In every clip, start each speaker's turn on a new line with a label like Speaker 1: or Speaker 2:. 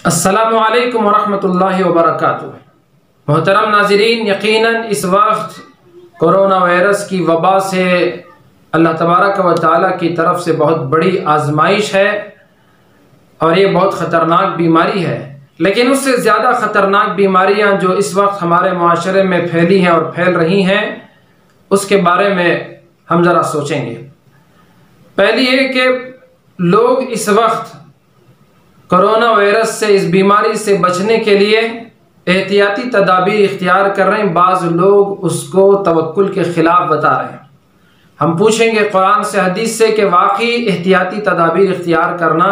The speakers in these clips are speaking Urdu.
Speaker 1: السلام علیکم ورحمۃ اللہ وبرکاتہ۔ محترم ناظرین، یقیناً اس وقت کرونا وائرس کی وبا سے اللہ تبارک و تعالیٰ کی طرف سے بہت بڑی آزمائش ہے اور یہ بہت خطرناک بیماری ہے، لیکن اس سے زیادہ خطرناک بیماریاں جو اس وقت ہمارے معاشرے میں پھیلی ہیں اور پھیل رہی ہیں اس کے بارے میں ہم ذرا سوچیں گے۔ پہلی یہ کہ لوگ اس وقت کرونا وائرس سے، اس بیماری سے بچنے کے لیے احتیاطی تدابیر اختیار کر رہے ہیں۔ بعض لوگ اس کو توکل کے خلاف بتا رہے ہیں۔ ہم پوچھیں گے قرآن سے، حدیث سے کہ واقعی احتیاطی تدابیر اختیار کرنا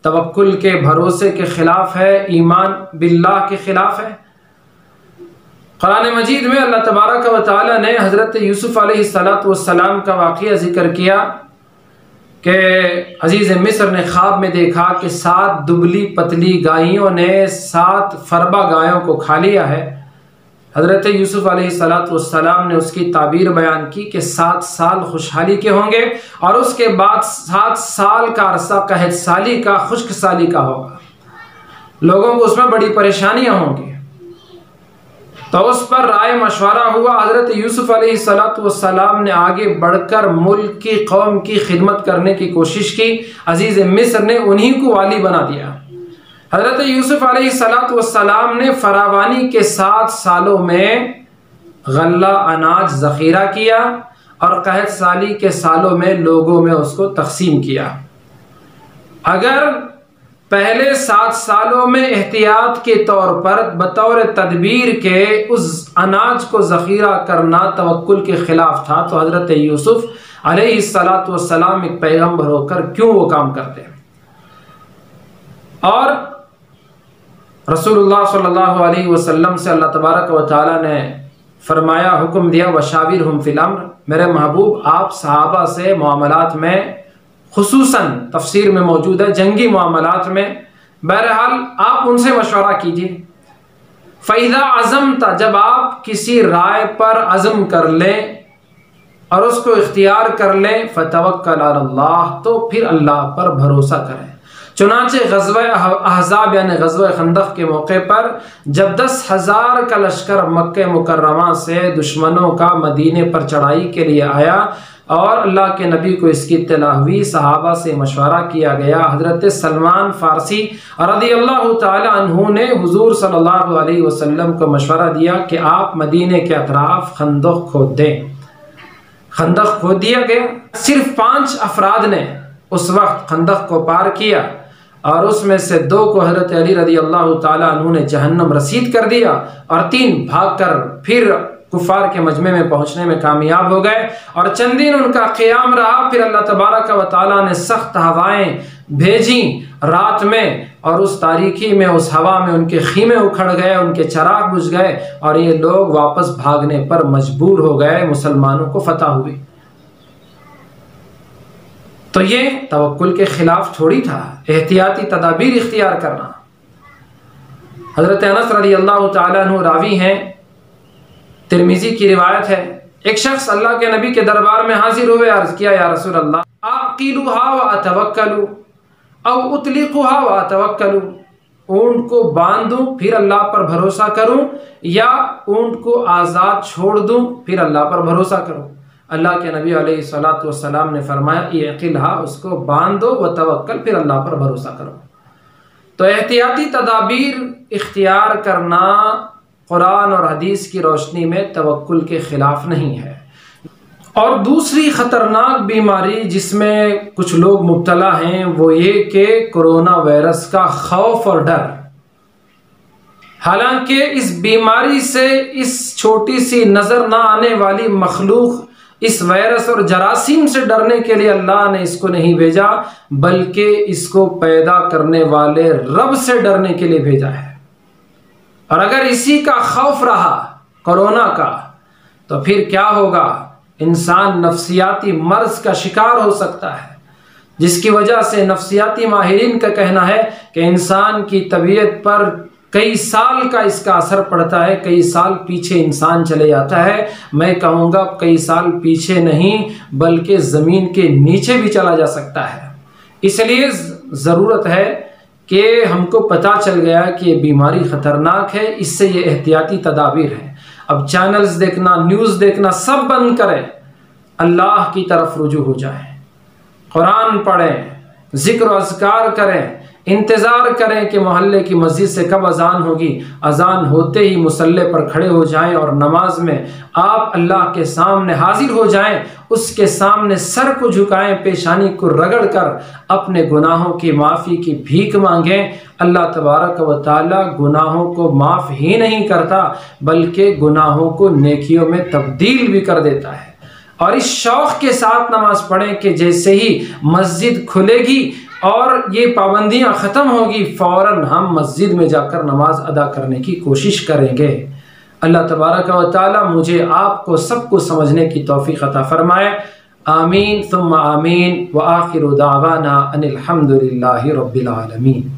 Speaker 1: توکل کے بھروسے کے خلاف ہے، ایمان باللہ کے خلاف ہے؟ قرآن مجید میں اللہ تبارک و تعالیٰ نے حضرت یوسف علیہ السلام کا واقعہ ذکر کیا کہ عزیز مصر نے خواب میں دیکھا کہ 7 دبلی پتلی گائیوں نے 7 فربا گایوں کو کھا لیا ہے۔ حضرت یوسف علیہ السلام نے اس کی تعبیر بیان کی کہ 7 سال خوشحالی کے ہوں گے اور اس کے بعد 7 سال کا عرصہ قحط سالی کا، خشک سالی کا ہوگا۔ لوگوں کو اس میں بڑی پریشانیاں ہوں گی۔ تو اس پر رائے مشورہ ہوا۔ حضرت یوسف علیہ السلام نے آگے بڑھ کر ملک کی، قوم کی خدمت کرنے کی کوشش کی۔ عزیز مصر نے انہی کو والی بنا دیا۔ حضرت یوسف علیہ السلام نے فراوانی کے 7 سالوں میں غلہ اناج ذخیرہ کیا اور قحط سالی کے سالوں میں لوگوں میں اس کو تقسیم کیا۔ اگر پہلے 7 سالوں میں احتیاط کے طور پر بطور تدبیر کے اس اناج کو ذخیرہ کرنا توکل کے خلاف تھا، تو حضرت یوسف علیہ السلام ایک پیغمبر ہو کر کیوں وہ کام کرتے ہیں؟ اور رسول اللہ صلی اللہ علیہ وسلم سے اللہ تبارک و تعالیٰ نے فرمایا، حکم دیا، وشاورہم فی الامر، میرے محبوب آپ صحابہ سے معاملات میں، خصوصاً تفسیر میں موجود ہے جنگی معاملات میں، بہرحال آپ ان سے مشورہ کیجیے۔ فَإِذَا عَزَمْتَ، جب آپ کسی رائے پر عزم کر لیں اور اس کو اختیار کر لیں، فَتَوَكَّلْ عَلَى اللَّهِ، تو پھر اللہ پر بھروسہ کریں۔ چنانچہ غزوہ احزاب یعنی غزوہ خندق کے موقع پر جب 10,000 کا لشکر مکہ مکرمہ سے دشمنوں کا مدینے پر چڑھائی کے لیے آیا اور اللہ کے نبی کو اس کی اطلاع ہوئی، صحابہ سے مشورہ کیا گیا۔ حضرت سلمان فارسی رضی اللہ تعالی عنہ نے حضور صلی اللہ علیہ وسلم کو مشورہ دیا کہ آپ مدینے کے اطراف خندق کھود دیں۔ خندق کھود دیا گیا۔ صرف 5 افراد نے اس وقت خندق کو پار کیا اور اس میں سے 2 کو حضرت علی رضی اللہ تعالی عنہ نے جہنم رسید کر دیا اور 3 بھاگ کر پھر کفار کے مجمع میں پہنچنے میں کامیاب ہو گئے، اور چند دن ان کا قیام رہا۔ پھر اللہ تبارک و تعالیٰ نے سخت ہوائیں بھیجیں رات میں، اور اس تاریکی میں، اس ہوا میں ان کے خیمے اکھڑ گئے، ان کے چراغ بجھ گئے اور یہ لوگ واپس بھاگنے پر مجبور ہو گئے، مسلمانوں کو فتح ہوئی۔ تو یہ توکل کے خلاف تھوڑی تھا، احتیاطی تدابیر اختیار کرنا۔ حضرت انس رضی اللہ تعالیٰ عنہ راوی ہیں، ترمذی کی روایت ہے، ایک شخص اللہ کے نبی کے دربار میں حاضر ہوئے، عرض کیا، یا رسول اللہ، اعقلها واتوکل او اطلقها واتوکل، اونٹ کو باندھوں پھر اللہ پر بھروسہ کروں یا اونٹ کو آزاد چھوڑ دوں پھر اللہ پر بھروسہ کروں؟ اللہ کے نبی علیہ السلام نے فرمایا، اعقلها، اس کو باندھو، وتوکل، پھر اللہ پر بھروسہ کرو۔ تو احتیاطی تدابیر اختیار کرنا قرآن اور حدیث کی روشنی میں توکل کے خلاف نہیں ہے۔ اور دوسری خطرناک بیماری جس میں کچھ لوگ مبتلا ہیں وہ یہ کہ کرونا وائرس کا خوف اور ڈر۔ حالانکہ اس بیماری سے اس چھوٹی سی نظر نہ آنے والی مخلوق، اس وائرس اور جراثیم سے ڈرنے کے لیے اللہ نے اس کو نہیں بھیجا، بلکہ اس کو پیدا کرنے والے رب سے ڈرنے کے لیے بھیجا ہے۔ اور اگر اسی کا خوف رہا کرونا کا، تو پھر کیا ہوگا؟ انسان نفسیاتی مرض کا شکار ہو سکتا ہے، جس کی وجہ سے نفسیاتی ماہرین کا کہنا ہے کہ انسان کی طبیعت پر کئی سال کا اس کا اثر پڑتا ہے، کئی سال پیچھے انسان چلے جاتا ہے۔ میں کہوں گا کئی سال پیچھے نہیں بلکہ زمین کے نیچے بھی چلا جا سکتا ہے۔ اس لیے ضرورت ہے کہ ہم کو پتہ چل گیا کہ یہ بیماری خطرناک ہے، اس سے یہ احتیاطی تدابیر ہیں، اب چینلز دیکھنا، نیوز دیکھنا سب بند کریں، اللہ کی طرف رجوع ہو جائیں، قرآن پڑھیں، ذکر و اذکار کریں، انتظار کریں کہ محلے کی مسجد سے کب اذان ہوگی، اذان ہوتے ہی مصلی پر کھڑے ہو جائیں اور نماز میں آپ اللہ کے سامنے حاضر ہو جائیں، اس کے سامنے سر کو جھکائیں، پیشانی کو رگڑ کر اپنے گناہوں کی معافی کی بھیک مانگیں۔ اللہ تبارک و تعالی گناہوں کو معاف ہی نہیں کرتا بلکہ گناہوں کو نیکیوں میں تبدیل بھی کر دیتا ہے۔ اور اس شوق کے ساتھ نماز پڑھیں کہ جیسے ہی مسجد کھلے گی اور یہ پابندیاں ختم ہوگی، فوراً ہم مسجد میں جا کر نماز ادا کرنے کی کوشش کریں گے۔ اللہ تبارک و تعالی مجھے آپ کو سب کو سمجھنے کی توفیق عطا فرمائے، آمین ثم آمین، وآخر دعوانا ان الحمد للہ رب العالمین۔